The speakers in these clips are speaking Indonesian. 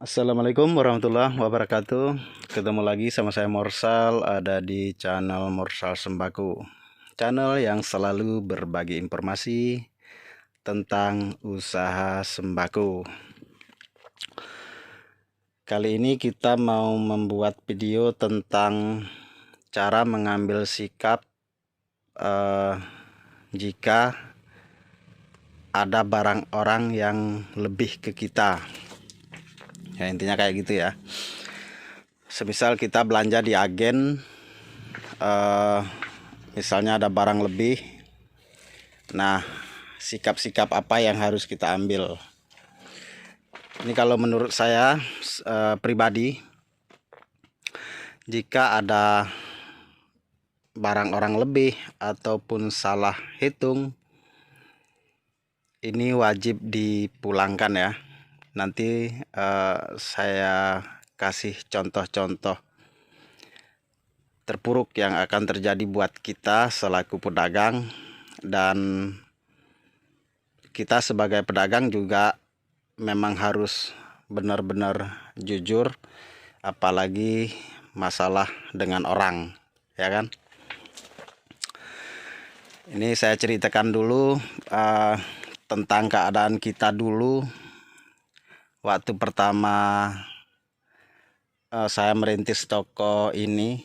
Assalamualaikum warahmatullahi wabarakatuh. Ketemu lagi sama saya Morsal, ada di channel Morsal Sembako. Channel yang selalu berbagi informasi tentang usaha sembako. Kali ini kita mau membuat video tentang cara mengambil sikap jika ada barang orang yang lebih ke kita. Ya, intinya kayak gitu ya. Semisal kita belanja di agen, misalnya ada barang lebih, nah sikap-sikap apa yang harus kita ambil. Ini kalau menurut saya pribadi, jika ada barang orang lebih ataupun salah hitung, ini wajib dipulangkan ya. Nanti saya kasih contoh-contoh terpuruk yang akan terjadi buat kita selaku pedagang, dan kita sebagai pedagang juga memang harus benar-benar jujur, apalagi masalah dengan orang, ya kan. Ini saya ceritakan dulu tentang keadaan kita dulu. Waktu pertama saya merintis toko ini,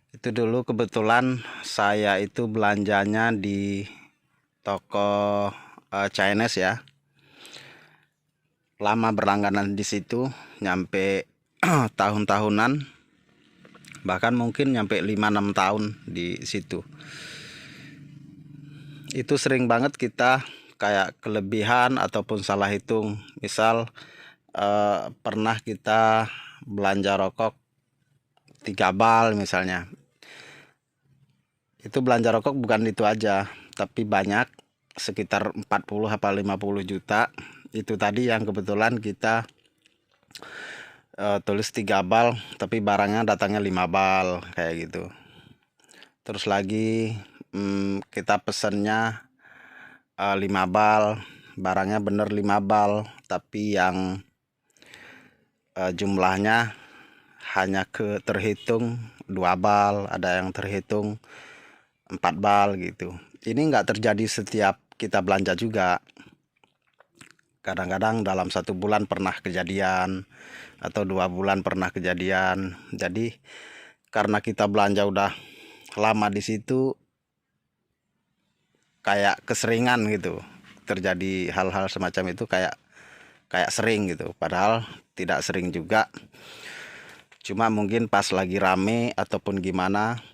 itu dulu kebetulan saya itu belanjanya di toko Chinese ya. Lama berlangganan di situ, nyampe tahun-tahunan, bahkan mungkin nyampe 5-6 tahun di situ. Itu sering banget kita kayak kelebihan ataupun salah hitung. Misal pernah kita belanja rokok 3 bal misalnya. Itu belanja rokok bukan itu aja, tapi banyak, sekitar 40 apa 50 juta. Itu tadi yang kebetulan kita tulis 3 bal tapi barangnya datangnya 5 bal kayak gitu. Terus lagi kita pesennya 5 bal, barangnya bener 5 bal, tapi yang jumlahnya hanya terhitung 2 bal, ada yang terhitung 4 bal gitu. Ini nggak terjadi setiap kita belanja juga. Kadang-kadang dalam 1 bulan pernah kejadian, atau 2 bulan pernah kejadian. Jadi karena kita belanja udah lama di situ, kayak keseringan gitu terjadi hal-hal semacam itu, kayak sering gitu, padahal tidak sering juga, cuma mungkin pas lagi rame ataupun gimana.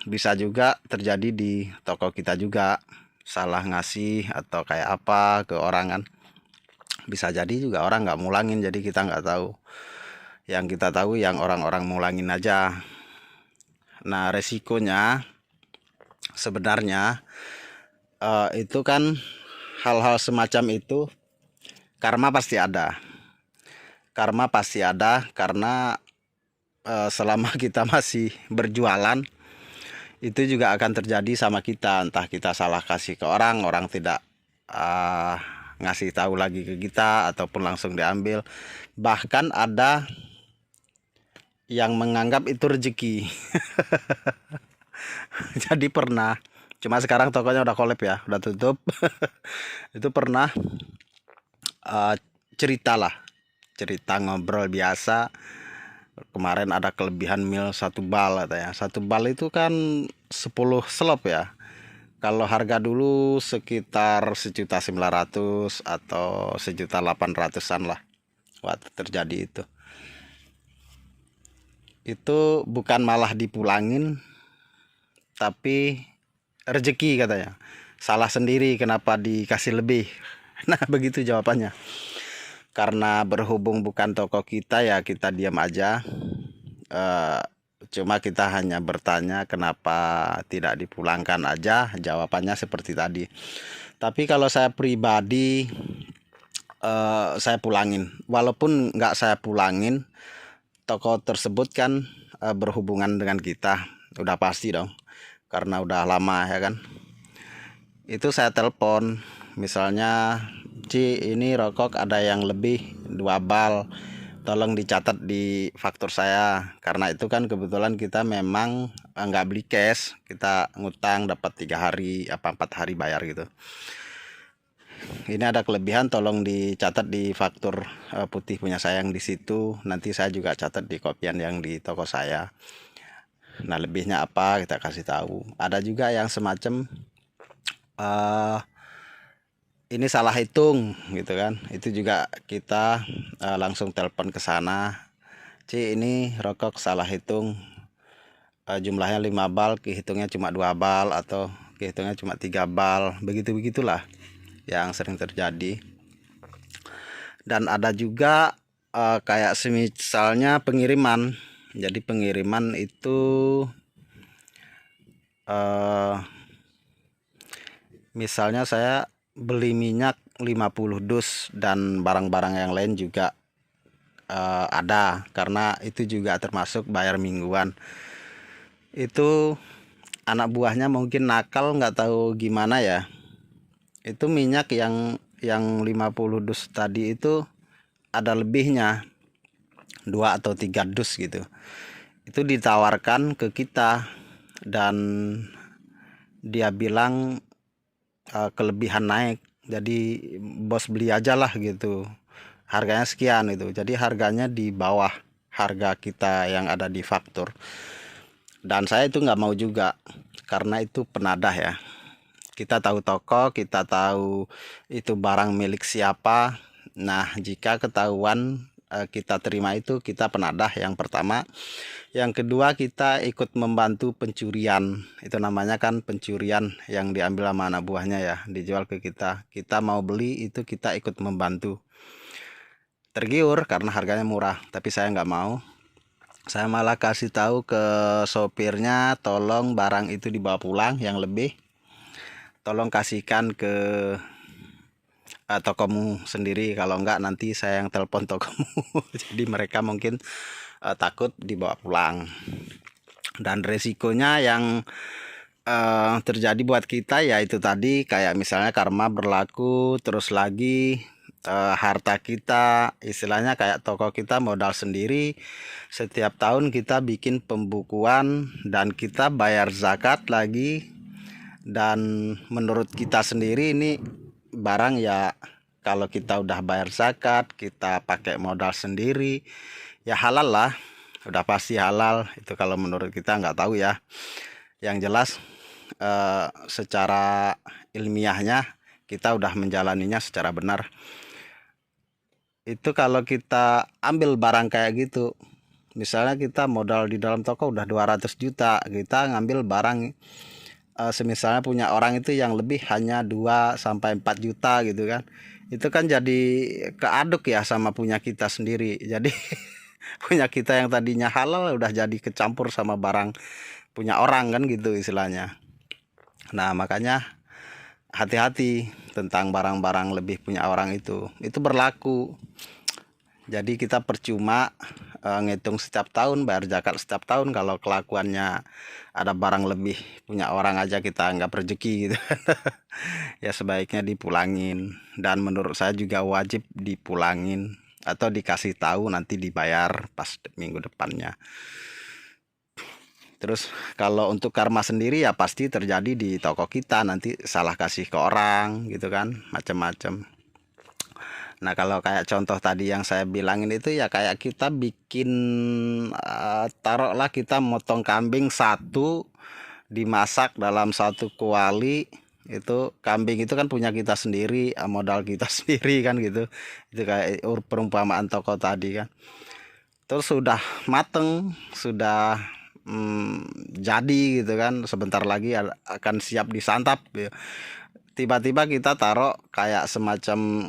Bisa juga terjadi di toko kita juga, salah ngasih atau kayak apa ke orang kan. Bisa jadi juga orang nggak mulangin, jadi kita nggak tahu. Yang kita tahu yang orang-orang mulangin aja. Nah, resikonya sebenarnya itu kan, hal-hal semacam itu karma pasti ada. Karma pasti ada karena selama kita masih berjualan, itu juga akan terjadi sama kita. Entah kita salah kasih ke orang, orang tidak ngasih tahu lagi ke kita, ataupun langsung diambil. Bahkan ada yang menganggap itu rezeki. Jadi pernah, cuma sekarang tokonya udah collab ya, udah tutup. Itu pernah cerita ngobrol biasa. Kemarin ada kelebihan mil 1 bal katanya. 1 bal itu kan 10 slop ya. Kalau harga dulu sekitar 1.900.000 atau 1.800.000-an lah waktu terjadi itu. Itu bukan malah dipulangin, tapi rezeki katanya. Salah sendiri kenapa dikasih lebih. Nah, begitu jawabannya. Karena berhubung bukan toko kita ya, kita diam aja. Cuma kita hanya bertanya kenapa tidak dipulangkan aja, jawabannya seperti tadi. Tapi kalau saya pribadi, saya pulangin. Walaupun nggak saya pulangin, toko tersebut kan berhubungan dengan kita, udah pasti dong, karena udah lama ya kan. Itu saya telepon, misalnya Ci, ini rokok ada yang lebih 2 bal, tolong dicatat di faktur saya, karena itu kan kebetulan kita memang nggak beli cash, kita ngutang dapat 3 hari apa 4 hari bayar gitu. Ini ada kelebihan, tolong dicatat di faktur putih punya saya yang di situ, nanti saya juga catat di kopian yang di toko saya. Nah, lebihnya apa kita kasih tahu. Ada juga yang semacam ini salah hitung gitu kan, itu juga kita langsung telepon ke sana, Ci, ini rokok salah hitung, jumlahnya 5 bal, kehitungnya cuma 2 bal, atau kehitungnya cuma 3 bal, begitulah yang sering terjadi. Dan ada juga kayak misalnya pengiriman. Jadi pengiriman itu misalnya saya beli minyak 50 dus dan barang-barang yang lain juga ada, karena itu juga termasuk bayar mingguan. Itu anak buahnya mungkin nakal, nggak tahu gimana ya, itu minyak yang 50 dus tadi itu ada lebihnya 2 atau 3 dus gitu, itu ditawarkan ke kita dan dia bilang kelebihan naik, jadi bos beli aja lah gitu, harganya sekian itu, jadi harganya di bawah harga kita yang ada di faktur. Dan saya itu nggak mau juga, karena itu penadah ya. Kita tahu toko, kita tahu itu barang milik siapa. Nah, jika ketahuan kita terima itu, kita penadah yang pertama. Yang kedua, kita ikut membantu pencurian. Itu namanya kan pencurian, yang diambil sama anak buahnya ya, dijual ke kita. Kita mau beli itu, kita ikut membantu. Tergiur karena harganya murah, tapi saya nggak mau. Saya malah kasih tahu ke sopirnya, tolong barang itu dibawa pulang yang lebih, tolong kasihkan ke tokomu sendiri, kalau enggak nanti saya yang telepon tokomu. Jadi mereka mungkin takut dibawa pulang. Dan resikonya yang terjadi buat kita ya itu tadi, kayak misalnya karma berlaku, terus lagi harta kita, istilahnya kayak toko kita modal sendiri, setiap tahun kita bikin pembukuan dan kita bayar zakat lagi. Dan menurut kita sendiri ini barang ya, kalau kita udah bayar zakat, kita pakai modal sendiri, ya halal lah, udah pasti halal itu kalau menurut kita, nggak tahu ya. Yang jelas secara ilmiahnya kita udah menjalaninya secara benar. Itu kalau kita ambil barang kayak gitu, misalnya kita modal di dalam toko udah 200 juta, kita ngambil barang semisalnya punya orang itu yang lebih hanya 2-4 juta gitu kan, itu kan jadi keaduk ya sama punya kita sendiri. Jadi punya kita yang tadinya halal udah jadi kecampur sama barang punya orang kan gitu istilahnya. Nah, makanya hati-hati tentang barang-barang lebih punya orang itu berlaku. Jadi kita percuma ngitung setiap tahun, bayar zakat setiap tahun, kalau kelakuannya ada barang lebih punya orang aja kita anggap rezeki gitu. Ya sebaiknya dipulangin, dan menurut saya juga wajib dipulangin atau dikasih tahu, nanti dibayar pas minggu depannya. Terus kalau untuk karma sendiri ya pasti terjadi di toko kita, nanti salah kasih ke orang gitu kan, macam-macam. Nah, kalau kayak contoh tadi yang saya bilangin itu ya, kayak kita bikin taruhlah kita motong kambing satu, dimasak dalam satu kuali, itu kambing itu kan punya kita sendiri, modal kita sendiri kan gitu. Itu kayak perumpamaan toko tadi kan. Terus sudah mateng, sudah jadi gitu kan, sebentar lagi akan siap disantap ya. Tiba-tiba kita taruh kayak semacam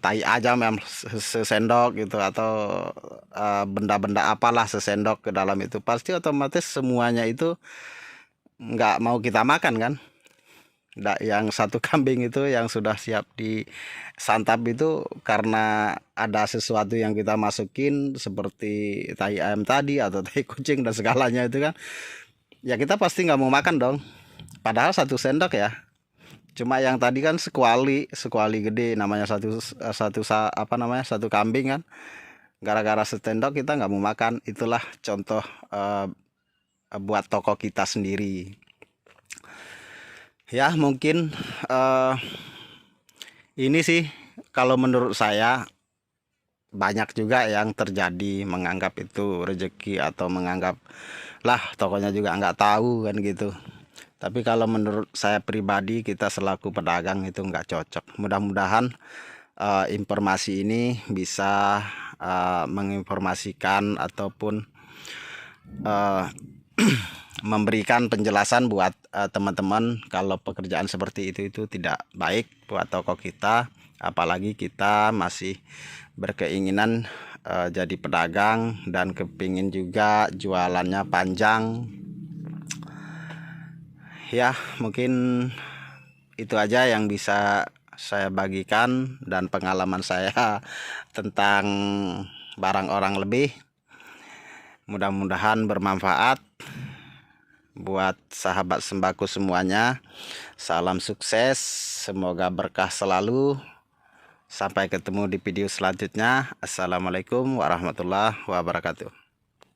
tai ayam yang sesendok gitu, atau benda-benda apalah sesendok ke dalam itu, pasti otomatis semuanya itu nggak mau kita makan kan. Yang satu kambing itu yang sudah siap disantap itu, karena ada sesuatu yang kita masukin seperti tai ayam tadi atau tai kucing dan segalanya itu kan, ya kita pasti nggak mau makan dong. Padahal satu sendok ya, Cuma yang tadi kan sekuali gede, namanya satu kambing kan. Gara-gara setendok kita nggak mau makan. Itulah contoh buat toko kita sendiri. Ya mungkin ini sih kalau menurut saya banyak juga yang terjadi menganggap itu rezeki atau menganggap lah tokonya juga nggak tahu kan gitu. Tapi kalau menurut saya pribadi, kita selaku pedagang itu nggak cocok. Mudah-mudahan informasi ini bisa menginformasikan ataupun memberikan penjelasan buat teman-teman kalau pekerjaan seperti itu tidak baik buat toko kita, apalagi kita masih berkeinginan jadi pedagang dan kepingin juga jualannya panjang. Ya mungkin itu aja yang bisa saya bagikan dan pengalaman saya tentang barang orang lebih. Mudah-mudahan bermanfaat buat sahabat sembako semuanya. Salam sukses, semoga berkah selalu. Sampai ketemu di video selanjutnya. Assalamualaikum warahmatullahi wabarakatuh.